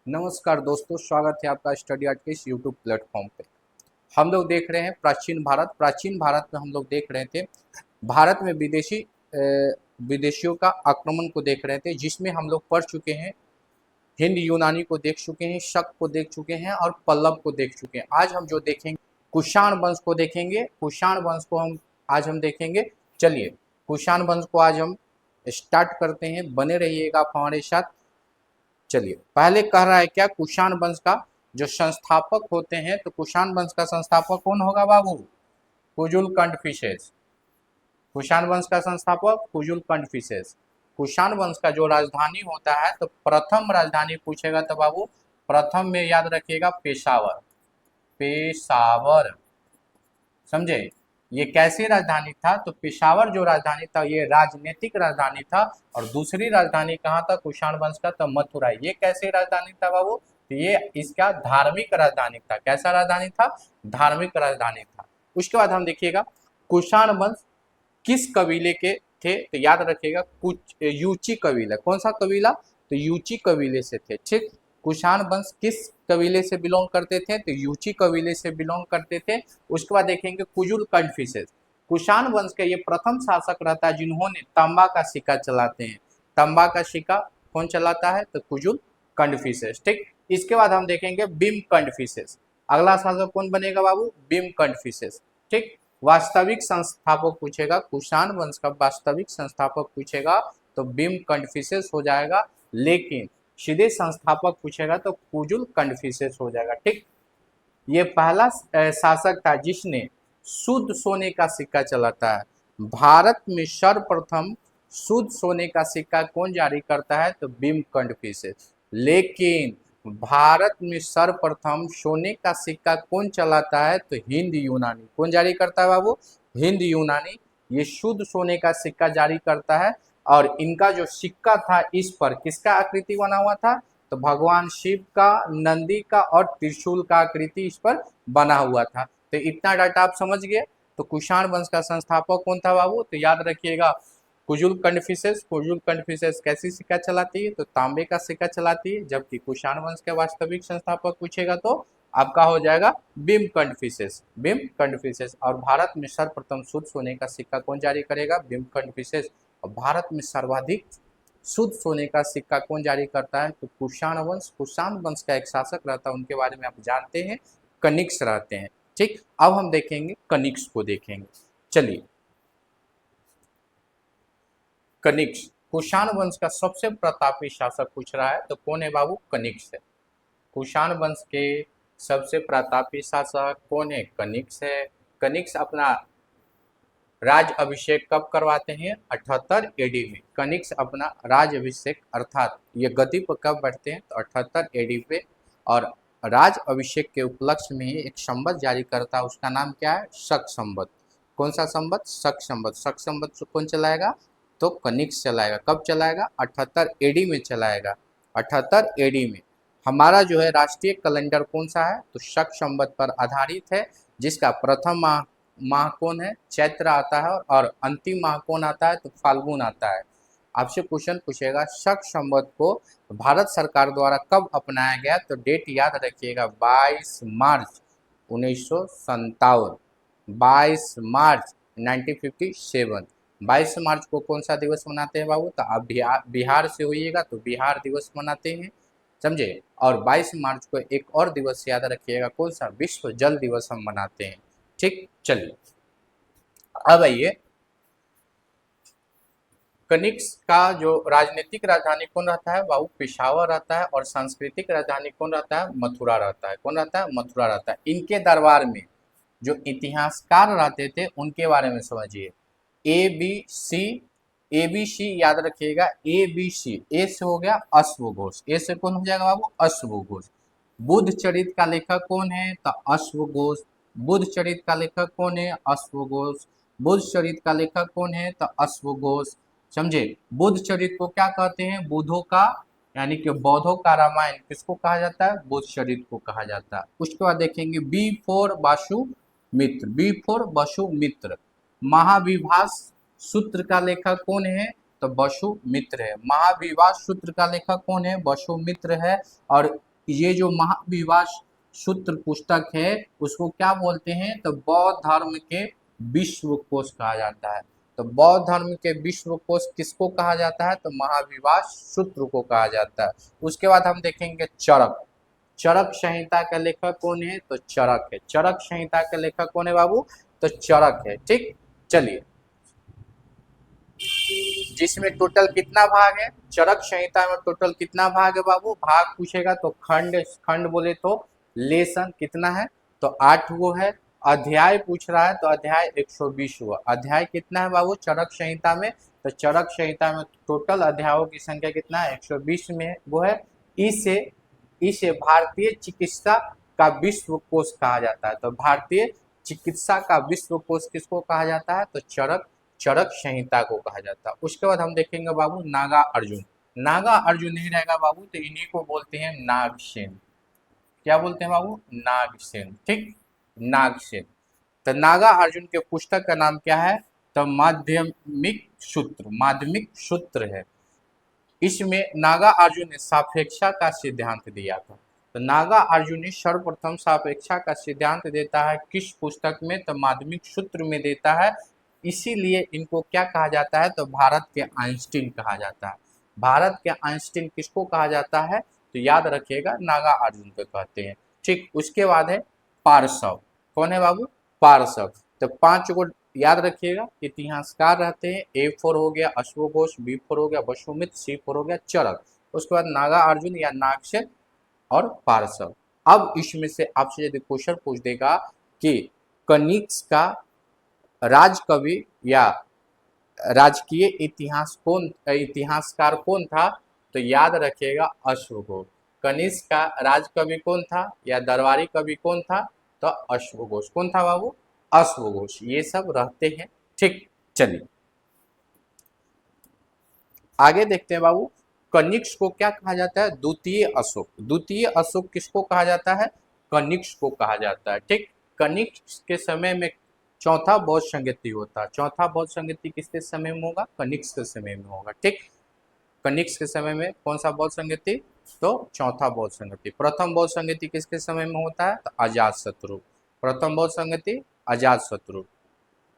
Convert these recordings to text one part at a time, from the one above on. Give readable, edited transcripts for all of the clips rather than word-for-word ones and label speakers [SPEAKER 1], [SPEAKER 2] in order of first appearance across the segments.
[SPEAKER 1] नमस्कार दोस्तों, स्वागत है आपका स्टडी आर्ट के इस यूट्यूब प्लेटफॉर्म पे। हम लोग देख रहे हैं प्राचीन भारत में हम लोग देख रहे थे भारत में विदेशियों का आक्रमण को देख रहे थे, जिसमें हम लोग पढ़ चुके हैं हिंद यूनानी को देख चुके हैं, शक को देख चुके हैं और पल्लव को देख चुके हैं। आज हम जो देखेंगे कुषाण वंश को देखेंगे। कुषाण वंश को आज हम देखेंगे। चलिए कुषाण वंश को आज हम स्टार्ट करते हैं, बने रहिएगा आप हमारे साथ। चलिए पहले कह रहा है क्या, कुषाण वंश का जो संस्थापक होते हैं, तो कुषाण वंश का संस्थापक कौन होगा बाबू? कुजुल कंडफिसेस। कुषाण वंश का संस्थापक कुजुल कंडफिसेस। कुषाण वंश का जो राजधानी होता है, तो प्रथम राजधानी पूछेगा तो बाबू प्रथम में याद रखिएगा पेशावर। पेशावर समझे? ये कैसी राजधानी था? तो पेशावर जो राजधानी था ये राजनीतिक राजधानी था, और दूसरी राजधानी कहाँ था कुषाण वंश का? तो मथुरा। ये कैसी राजधानी था बाबू? तो ये इसका धार्मिक राजधानी था। कैसा राजधानी था? धार्मिक राजधानी था। उसके बाद हम देखिएगा कुषाण वंश किस कबीले के थे, तो याद रखिएगा कुछ यूची कबीला। कौन सा कबीला? तो यूची कबीले से थे। ठीक, कुषाण वंश किस कबीले से बिलोंग करते थे? तो यूची कबीले से बिलोंग करते थे। उसके बाद देखेंगे कुजुल कंडफिसेस। कुषाण वंश के ये प्रथम शासक रहता है जिन्होंने तांबा का सिक्का चलाते हैं। तांबा का सिक्का कौन चलाता है? तो कुजुल कंडफिसेस। ठीक, इसके बाद हम देखेंगे बिम कंडफिसेस। अगला शासक कौन बनेगा बाबू? बिम कंडफिसेस। ठीक, वास्तविक संस्थापक पूछेगा, कुषाण वंश का वास्तविक संस्थापक पूछेगा तो बिम कंडफिसेस हो जाएगा, लेकिन सीधे संस्थापक पूछेगा तो कुजुल कंडफिसेस हो जाएगा। ठीक, ये पहला शासक था जिसने शुद्ध सोने का सिक्का चलाता है। भारत में सर्वप्रथम शुद्ध सोने का सिक्का कौन जारी करता है? तो बिम कंडफिसेस। लेकिन भारत में सर्वप्रथम सोने का सिक्का कौन चलाता है? तो हिंद यूनानी। कौन जारी करता है बाबू? हिंद यूनानी। ये शुद्ध सोने का सिक्का जारी करता है, और इनका जो सिक्का था इस पर किसका आकृति बना हुआ था? तो भगवान शिव का, नंदी का और त्रिशूल का आकृति इस पर बना हुआ था। तो इतना डाटा आप समझ गए। तो कुषाण वंश का संस्थापक कौन था बाबू? तो याद रखिएगा कुजुल कंडफिसेस। कुजुल कंडफिसेस कैसी सिक्का चलाती है? तो तांबे का सिक्का चलाती है। जबकि कुषाण वंश के वास्तविक संस्थापक पूछेगा तो आपका हो जाएगा बिम कंडफिसेस। बिम कंडफिसेस। और भारत में सर्वप्रथम शुद्ध सोने का सिक्का कौन जारी करेगा? बिम कंडफिसेस। और भारत में सर्वाधिक शुद्ध सोने का सिक्का कौन जारी करता है? तो कुषाण वंश। कुषाण वंश का एक शासक रहता है, उनके बारे में आप जानते हैं, कनिक्स रहते हैं। ठीक, अब हम देखेंगे कनिक्स को देखेंगे। चलिए कनिक्स, कुषाण वंश का सबसे प्रतापी शासक पूछ रहा है तो कौन है बाबू? कनिक्स है। कुषाण वंश के सबसे प्रतापी शासक कौन है? कनिक्स है। कनिक्स अपना राज अभिषेक कब करवाते हैं? 78 एडी में। कनिक्स अपना राज अभिषेक अर्थात ये गद्दी पर कब बैठते हैं? तो 78 एडी पे। और राज अभिषेक के उपलक्ष्य में ही एक संवत जारी करता है, उसका नाम क्या है? शक संवत। कौन सा संवत? शक संवत। शक संवत कौन चलाएगा? तो कनिक्स चलाएगा। कब चलाएगा? 78 एडी में चलाएगा। 78 एडी में। हमारा जो है राष्ट्रीय कैलेंडर कौन सा है? तो शक संवत पर आधारित है, जिसका प्रथम माह कौन है? चैत्र आता है, और अंतिम माह कौन आता है? तो फाल्गुन आता है। आपसे क्वेश्चन पूछेगा शक संवत को भारत सरकार द्वारा कब अपनाया गया? तो डेट याद रखिएगा 22 मार्च 1957। 22 मार्च 1957। 22 मार्च को कौन सा दिवस मनाते हैं बाबू? तो आप बिहार से होइएगा तो बिहार दिवस मनाते हैं, समझे। और 22 मार्च को एक और दिवस याद रखिएगा, कौन सा? विश्व जल दिवस हम मनाते हैं। ठीक, चलिए अब आइए कनिक्स का जो राजनीतिक राजधानी कौन रहता है बाबू? पेशावर रहता है। और सांस्कृतिक राजधानी कौन रहता है? मथुरा रहता है। कौन रहता है? मथुरा रहता है। इनके दरबार में जो इतिहासकार रहते थे उनके बारे में समझिए। A B C, A B C याद रखिएगा। ए बी सी, ए से हो गया अश्वघोष। ए से कौन हो जाएगा बाबू? अश्वघोष। बुद्ध चरित का लेखक कौन है? तो अश्वघोष। बुद्ध चरित का लेखक कौन है? अश्वघोष। बुद्ध चरित का लेखक कौन है? तो अश्वघोष। समझे। बुद्ध चरित को क्या कहते हैं? बुद्धों का यानी कि बौद्धों का रामायण किसको कहा जाता है? बुद्ध चरित को कहा जाता है। उसके बाद देखेंगे बी फोर वासु मित्र। बी फोर वासु मित्र। महाविभास सूत्र का लेखक कौन है? तो वसुमित्र है। महाविवाद सूत्र का लेखक कौन है? वसुमित्र है। और ये जो महाविवाद सूत्र पुस्तक है उसको क्या बोलते हैं? तो बौद्ध धर्म के विश्वकोश कहा जाता है। तो बौद्ध धर्म के विश्वकोश किसको कहा जाता है? तो महाविवाद सूत्र को कहा जाता है। उसके बाद हम देखेंगे चरक। चरक संहिता का लेखक कौन है? तो चरक है। चरक संहिता का लेखक कौन है बाबू? तो चरक है। ठीक, चलिए, जिसमें टोटल कितना भाग है? चरक संहिता में टोटल कितना भाग है बाबू? भाग पूछेगा तो खंड, खंड बोले तो लेसन कितना है? तो 8 वो है। अध्याय पूछ रहा है तो अध्याय 120 हुआ। अध्याय कितना है बाबू चरक संहिता में? तो चरक संहिता में टोटल अध्यायों की संख्या कितना है? 120 में वो है। इसे भारतीय चिकित्सा का विश्वकोश कहा जाता है। तो भारतीय चिकित्सा का विश्वकोश किसको कहा जाता है? तो चरक संहिता को कहा जाता है। उसके बाद हम देखेंगे बाबू नागा अर्जुन। नागा अर्जुन नहीं रहेगा बाबू, तो इन्हीं को बोलते हैं नागसेन। क्या बोलते हैं बाबू? नागसेन। ठीक, नागसेन। तो नागा अर्जुन के पुस्तक का नाम क्या है? तो माध्यमिक सूत्र, माध्यमिक सूत्र है। इसमें नागा अर्जुन ने सापेक्षा का सिद्धांत दिया था। तो नागा अर्जुन ने सर्वप्रथम सापेक्षा का सिद्धांत देता है किस पुस्तक में? तो माध्यमिक सूत्र में देता है। इसीलिए इनको क्या कहा जाता है? तो भारत के आइंस्टीन कहा जाता है। भारत के आइंस्टीन किसको कहा जाता है? तो याद रखिएगा नागा अर्जुन को कहते हैं। ठीक, उसके बाद है पार्श्व। कौन है बाबू? पार्श्व। तो 5 को याद रखिएगा, इतिहासकार रहते हैं। A4 हो गया अश्वघोष, B4 हो गया वसुमित्र, C4 हो गया चरक। उसके बाद नागा अर्जुन या नागसेन और पार्श्व। अब इसमें से आपसे यदि क्वेश्चन पूछ देगा कि कनिष्क का राजकवि या राजकीय इतिहासकार कौन था? तो याद रखिएगा अश्वघोष। कनिष्क का राजकवि कौन था या दरबारी कवि कौन था? तो अश्वघोष। कौन था बाबू? अश्वघोष। ये सब रहते हैं। ठीक, चलिए आगे देखते हैं बाबू। कनिष्क को क्या कहा जाता है? द्वितीय अशोक। द्वितीय अशोक किसको कहा जाता है? कनिष्क को कहा जाता है। ठीक, कनिष्क के समय में चौथा बौद्ध संगति होता है। चौथा बौद्ध संगति किसके समय में होगा? कनिष्क के समय में होगा। ठीक, कनिष्क के समय में कौन सा बौद्ध संगति? तो चौथा बौद्ध संगति। प्रथम बौद्ध संगति किसके समय में होता है? तो अजातशत्रु। प्रथम बौद्ध संगति अजातशत्रु।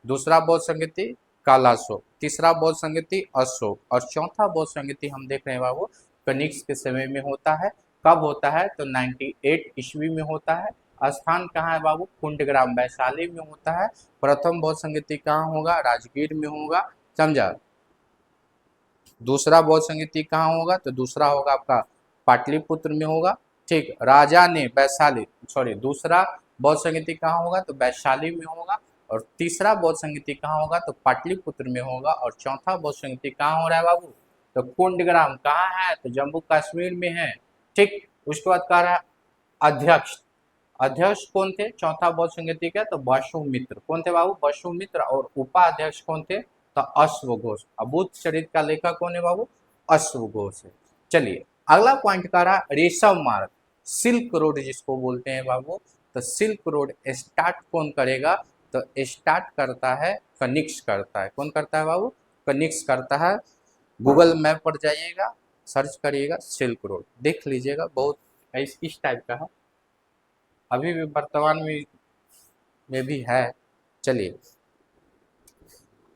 [SPEAKER 1] दूसरा बौद्ध संगति कालाशोक। तीसरा बौद्ध संगति अशोक। और चौथा बौद्ध संगति हम देख रहे हैं बाबू कनिष्क के समय में होता है। कब होता है? तो 98 ईस्वी में होता है। स्थान कहाँ है बाबू? कुंडग्राम वैशाली में होता है। प्रथम बौद्ध संगति कहाँ होगा? राजगीर में होगा। समझा? दूसरा बौद्ध संगति कहाँ होगा? तो दूसरा होगा आपका पाटलिपुत्र में होगा। ठीक, राजा ने वैशाली दूसरा बौद्ध संगति कहाँ होगा? तो वैशाली में होगा। और तीसरा बौद्ध संगति कहाँ होगा? तो पाटलिपुत्र में होगा। और चौथा बौद्ध संगति कहाँ हो रहा है बाबू? तो कुंडग्राम कहाँ है? तो जम्मू कश्मीर में है। ठीक, उसके बाद कह रहा है अध्यक्ष। अध्यक्ष कौन थे चौथा बौद्ध संगति के? तो वसुमित्र। कौन थे बाबू? वसुमित्र। और उपाध्यक्ष कौन थे? तो अश्वघोष। बुद्ध चरित्र का लेखक कौन है बाबू? अश्वघोष है। चलिए अगला पॉइंट कह रहा रेशम मार्ग, सिल्क रोड जिसको बोलते हैं बाबू। तो सिल्क रोड स्टार्ट कौन करेगा? तो स्टार्ट करता है कनिष्क करता है। कौन करता है बाबू? कनिष्क करता है। गूगल मैप पर जाइएगा, सर्च करिएगा सिल्क रोड, देख लीजिएगा। बहुत इस टाइप का है, अभी भी वर्तमान में भी है। चलिए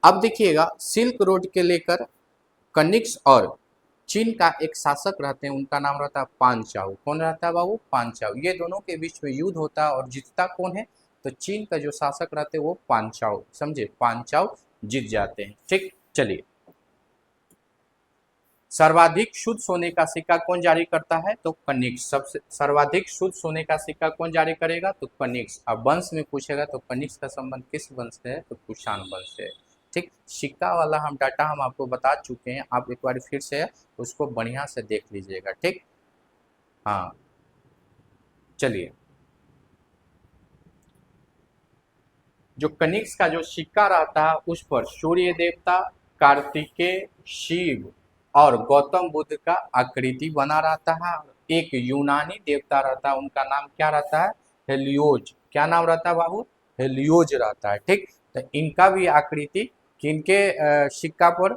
[SPEAKER 1] अब देखिएगा सिल्क रोड के लेकर कनिष्क और चीन का एक शासक रहते हैं, उनका नाम रहता है पांचाऊ। कौन रहता है बाबू? पांचाऊ। ये दोनों के बीच में युद्ध होता है और जीतता कौन है? तो चीन का जो शासक रहते हैं वो पांचाऊ। समझे? पांचाऊ जीत जाते हैं। ठीक, चलिए सर्वाधिक शुद्ध सोने का सिक्का कौन जारी करता है? तो कनिष्क। सबसे सर्वाधिक शुद्ध सोने का सिक्का कौन जारी करेगा? तो कनिष्क। अब वंश में पूछेगा तो कनिष्क का संबंध किस वंश से है? तो कुषाण वंश से है। ठीक, सिक्का वाला डाटा हम आपको बता चुके हैं, आप एक बार फिर से उसको बढ़िया से देख लीजिएगा। ठीक, हाँ चलिए जो कनिष्क का जो सिक्का रहता है उस पर सूर्य देवता, कार्तिकेय, शिव और गौतम बुद्ध का आकृति बना रहता है। एक यूनानी देवता रहता है, उनका नाम क्या रहता है? हेलियोज। क्या नाम रहता है बाबू? हेलियोज रहता है। ठीक, तो इनका भी आकृति किनके सिक्का पर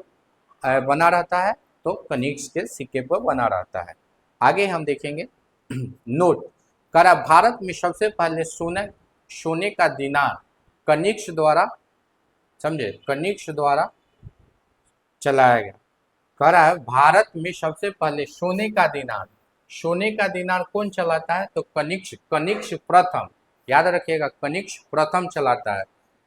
[SPEAKER 1] बना रहता है, तो कनिष्क के सिक्के पर बना रहता है। आगे हम देखेंगे नोट करा, भारत में सबसे पहले सोने का दिनार कनिष्क द्वारा, समझे, कनिष्क द्वारा चलाया गया। कह रहा है भारत में सबसे पहले सोने का दिनार कौन चलाता है, तो कनिष्क, कनिष्क प्रथम, याद रखिएगा कनिष्क प्रथम चलाता है।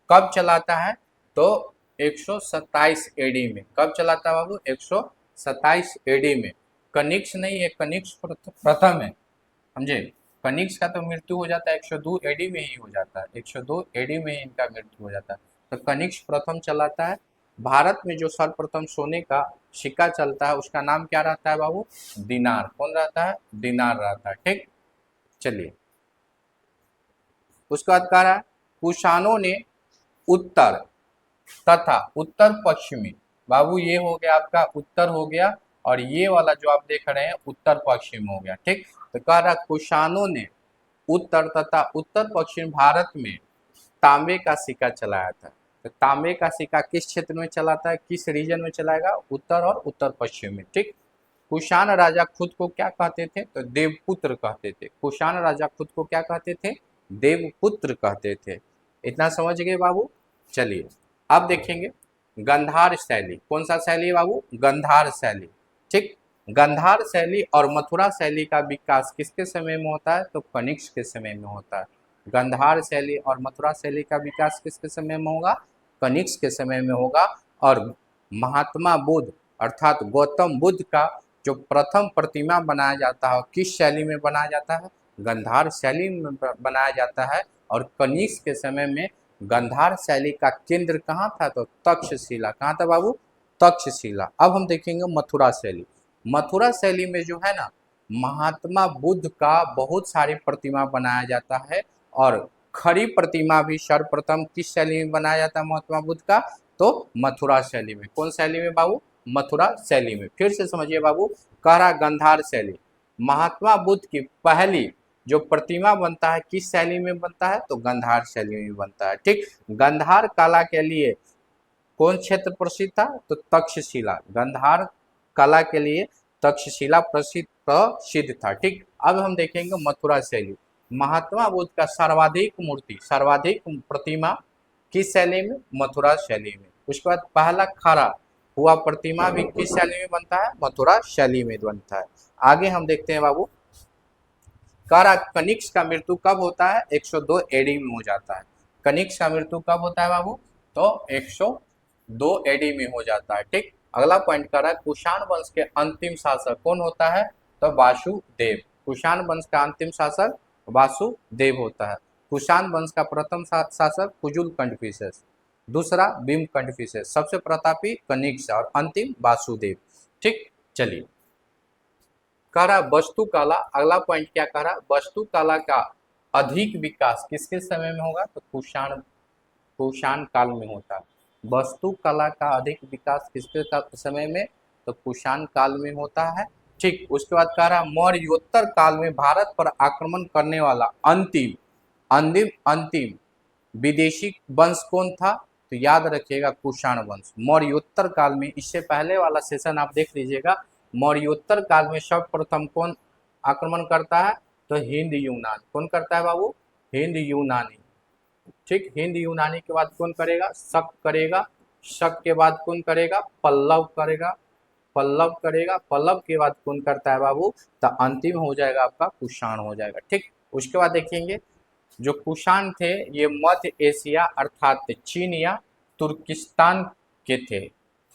[SPEAKER 1] कब चलाता है, तो 127 एडी में। कब चलाता है बाबू, 127 एडी में। कनिष्क नहीं है, कनिष्क प्रथम है, समझे। कनिष्क का तो मृत्यु हो जाता है 102 एडी में ही हो जाता है, 102 एडी में ही इनका मृत्यु हो जाता है। तो कनिष्क प्रथम चलाता है। भारत में जो सर्वप्रथम सोने का सिक्का चलता है उसका नाम क्या रहता है बाबू, दिनार। कौन रहता है, दिनार रहता है, ठीक। चलिए, उसके बाद कह रहा है कुषाणों ने उत्तर तथा उत्तर पश्चिमी, बाबू ये हो गया आपका उत्तर हो गया, और ये वाला जो आप देख रहे हैं उत्तर पश्चिम हो गया, ठीक। तो कह रहा कुषाणों ने उत्तर तथा उत्तर पश्चिम भारत में तांबे का सिक्का चलाया था। तो तांबे का सिक्का किस क्षेत्र में चलाता है, किस रीजन में चलाएगा, उत्तर और उत्तर पश्चिम में, ठीक। कुषाण राजा खुद को क्या कहते थे, तो देवपुत्र कहते थे। कुषाण राजा खुद को क्या कहते थे, देवपुत्र कहते थे। इतना समझ गए बाबू। चलिए, अब देखेंगे गंधार शैली। कौन सा शैली है बाबू, गंधार शैली, ठीक। गंधार शैली और मथुरा शैली का विकास किसके समय में होता है, तो कनिष्क के समय में होता है। गंधार शैली और मथुरा शैली का विकास किसके समय में होगा, कनिष्क के समय में होगा। और महात्मा बुद्ध अर्थात गौतम बुद्ध का जो प्रथम प्रतिमा बनाया जाता है किस शैली में बनाया जाता है, गंधार शैली में बनाया जाता है। और कनिष्क के समय में गंधार शैली का केंद्र कहाँ था, तो तक्षशिला। कहाँ था बाबू, तक्षशिला। अब हम देखेंगे मथुरा शैली। मथुरा शैली में जो है ना, महात्मा बुद्ध का बहुत सारी प्रतिमा बनाया जाता है, और खड़ी प्रतिमा भी सर्वप्रथम किस शैली में बनाया जाता है महात्मा बुद्ध का, तो मथुरा शैली में। कौन शैली में बाबू, मथुरा शैली में। फिर से समझिए बाबू, कह रहा गंधार शैली, महात्मा बुद्ध की पहली जो प्रतिमा बनता है किस शैली में बनता है, तो गंधार शैली में बनता है, ठीक। गंधार कला के लिए कौन क्षेत्र प्रसिद्ध था, तो तक्षशिला। गंधार कला के लिए तक्षशिला प्रसिद्ध था, ठीक। अब हम देखेंगे मथुरा शैली। महात्मा बुद्ध का सर्वाधिक मूर्ति, सर्वाधिक प्रतिमा किस शैली में, मथुरा शैली में। उसके बाद पहला खड़ा हुआ प्रतिमा भी किस शैली में बनता है, मथुरा शैली में बनता है। आगे हम देखते हैं बाबू, कनिष्क का मृत्यु कब होता है, 102 एडी में हो जाता है। कनिष्क का मृत्यु कब होता है बाबू, तो 102 एडी में हो जाता है, ठीक। अगला पॉइंट कर रहा है कुषाण वंश के अंतिम शासक कौन होता है, तो वासुदेव। कुषाण वंश का अंतिम शासक वासुदेव होता है। कुषाण वंश का प्रथम शासक कुजुल कंडफिसेस, दूसरा भीम कंडफिसेस, सबसे प्रतापी कनिष्क और अंतिम वासुदेव, ठीक। चलिए, कह रहा वस्तु कला, अगला पॉइंट क्या कह रहा, वस्तु कला का अधिक विकास किसके समय में होगा, तो कुषाण काल में होता है। वस्तु कला का अधिक विकास किसके समय में, तो कुषाण काल में होता है, ठीक। उसके बाद कह रहा मौर्योत्तर काल में भारत पर आक्रमण करने वाला अंतिम अंतिम अंतिम विदेशी वंश कौन था, तो याद रखिएगा कुषाण वंश। मौर्योत्तर काल में, इससे पहले वाला सेशन आप देख लीजिएगा, मौर्योत्तर काल में सर्वप्रथम कौन आक्रमण करता है, तो हिंद यूनान। कौन करता है बाबू, हिंद यूनानी, ठीक। हिंद यूनानी के बाद कौन करेगा, शक करेगा। शक के बाद कौन करेगा, पल्लव करेगा। पल्लव करेगा, पल्लव के बाद कौन करता है बाबू, तो अंतिम हो जाएगा आपका कुषाण हो जाएगा, ठीक। उसके बाद देखेंगे जो कुषाण थे ये मध्य एशिया अर्थात चीन या तुर्किस्तान के थे।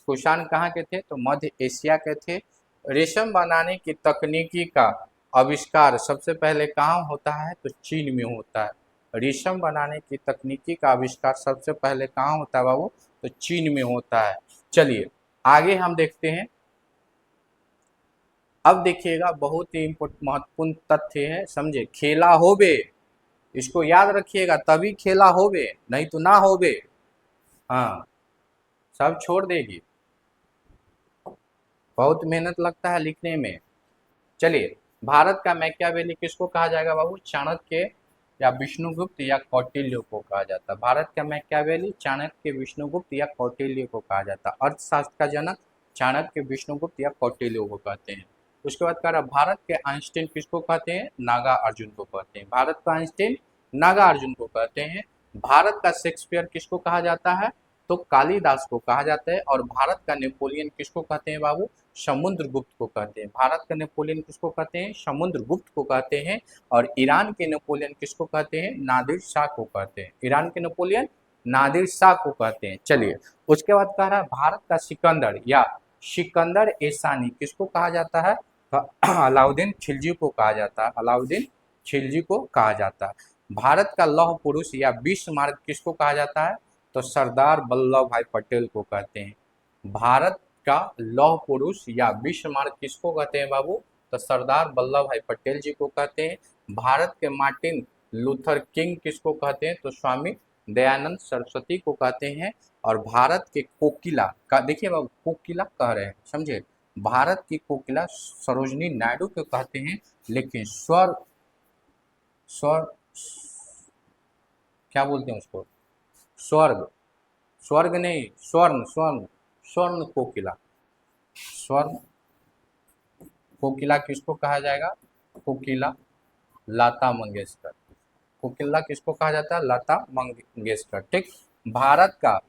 [SPEAKER 1] कुषाण कहाँ के थे, तो मध्य एशिया के थे। रेशम बनाने की तकनीकी का आविष्कार सबसे पहले कहाँ होता है, तो चीन में होता है। रेशम बनाने की तकनीकी का आविष्कार सबसे पहले कहाँ होता है बाबू, तो चीन में होता है। चलिए, आगे हम देखते हैं। अब देखिएगा बहुत ही महत्वपूर्ण तथ्य है, समझे। खेला होबे, इसको याद रखिएगा, तभी खेला होबे, नहीं तो ना होबे। हाँ, सब छोड़ देगी, बहुत मेहनत लगता है लिखने में। चलिए, भारत का मैकियावेली किसको कहा जाएगा बाबू, चाणक्य या विष्णुगुप्त या कौटिल्य को कहा जाता है। भारत का मैकियावेली चाणक्य, विष्णुगुप्त या कौटिल्य को कहा जाता है। अर्थशास्त्र का जनक चाणक्य, विष्णुगुप्त या कौटिल्य को कहते हैं। उसके बाद कह रहा भारत के आइंस्टीन किसको कहते हैं? नागार्जुन को कहते हैं। भारत का आइंस्टीन नागार्जुन को कहते हैं। भारत का शेक्सपियर किसको कहा जाता है? तो कालिदास को कहा जाता है। और भारत का नेपोलियन किसको कहते हैं बाबू? समुद्रगुप्त को कहते हैं। भारत का नेपोलियन किसको कहते हैं? समुद्रगुप्त को कहते हैं। और ईरान के नेपोलियन किसको कहते हैं? नादिर शाह को कहते हैं। ईरान के नेपोलियन नादिर शाह को कहते हैं। चलिए, उसके बाद कह रहा है भारत का सिकंदर या सिकंदर एसानी किसको कहा जाता है? अलाउद्दीन खिलजी को कहा जाता है। अलाउद्दीन खिलजी को कहा जाता है। भारत का लौह पुरुष या विश्व मार्ग किसको कहा जाता है? तो सरदार वल्लभ भाई पटेल को कहते हैं। भारत का लौह पुरुष या विश्व मार्ग किसको कहते हैं बाबू? तो सरदार वल्लभ भाई पटेल जी को कहते हैं। भारत के मार्टिन लूथर किंग किसको कहते हैं? तो स्वामी दयानंद सरस्वती को कहते हैं। और भारत के कोकिला का देखिए बाबू, कोकिला कह रहे हैं, समझे? भारत की कोकिला सरोजनी नायडू को कहते हैं। लेकिन स्वर स्वर क्या बोलते हैं उसको? स्वर्ग, स्वर्ग नहीं, स्वर्ण स्वर्ण स्वर्ण कोकिला। स्वर्ण कोकिला किसको कहा जाएगा? कोकिला लता मंगेशकर। कोकिला किसको कहा जाता है? लता मंगेशकर। ठीक। भारत का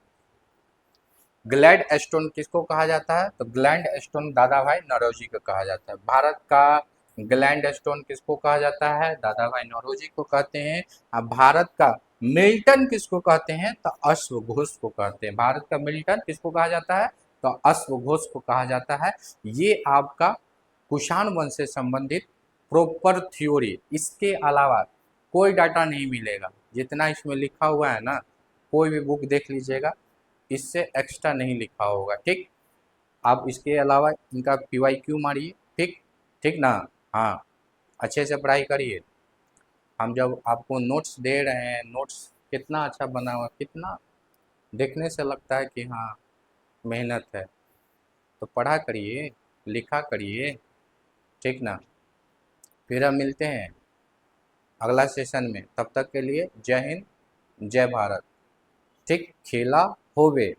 [SPEAKER 1] ग्लैड स्टोन किसको कहा जाता है? तो ग्लैंड स्टोन दादा भाई नौरोजी को कहा जाता है। भारत का ग्लैंड स्टोन किसको कहा जाता है? दादा भाई नौरोजी को कहते हैं। अब भारत का मिल्टन किसको कहते हैं? तो अश्वघोष को कहते हैं। भारत का मिल्टन किसको कहा जाता है? तो अश्वघोष को कहा जाता है। ये आपका कुषाण वंश से संबंधित प्रॉपर थ्योरी, इसके अलावा कोई डाटा नहीं मिलेगा। जितना इसमें लिखा हुआ है ना, कोई भी बुक देख लीजिएगा, इससे एक्स्ट्रा नहीं लिखा होगा। ठीक। आप इसके अलावा इनका PYQ मारिए। ठीक, ठीक ना? हाँ, अच्छे से पढ़ाई करिए। हम जब आपको नोट्स दे रहे हैं, नोट्स कितना अच्छा बना हुआ, कितना देखने से लगता है कि हाँ मेहनत है। तो पढ़ा करिए, लिखा करिए। ठीक ना? फिर हम मिलते हैं अगला सेशन में। तब तक के लिए जय हिंद, जय भारत। ठीक। खेला होवे।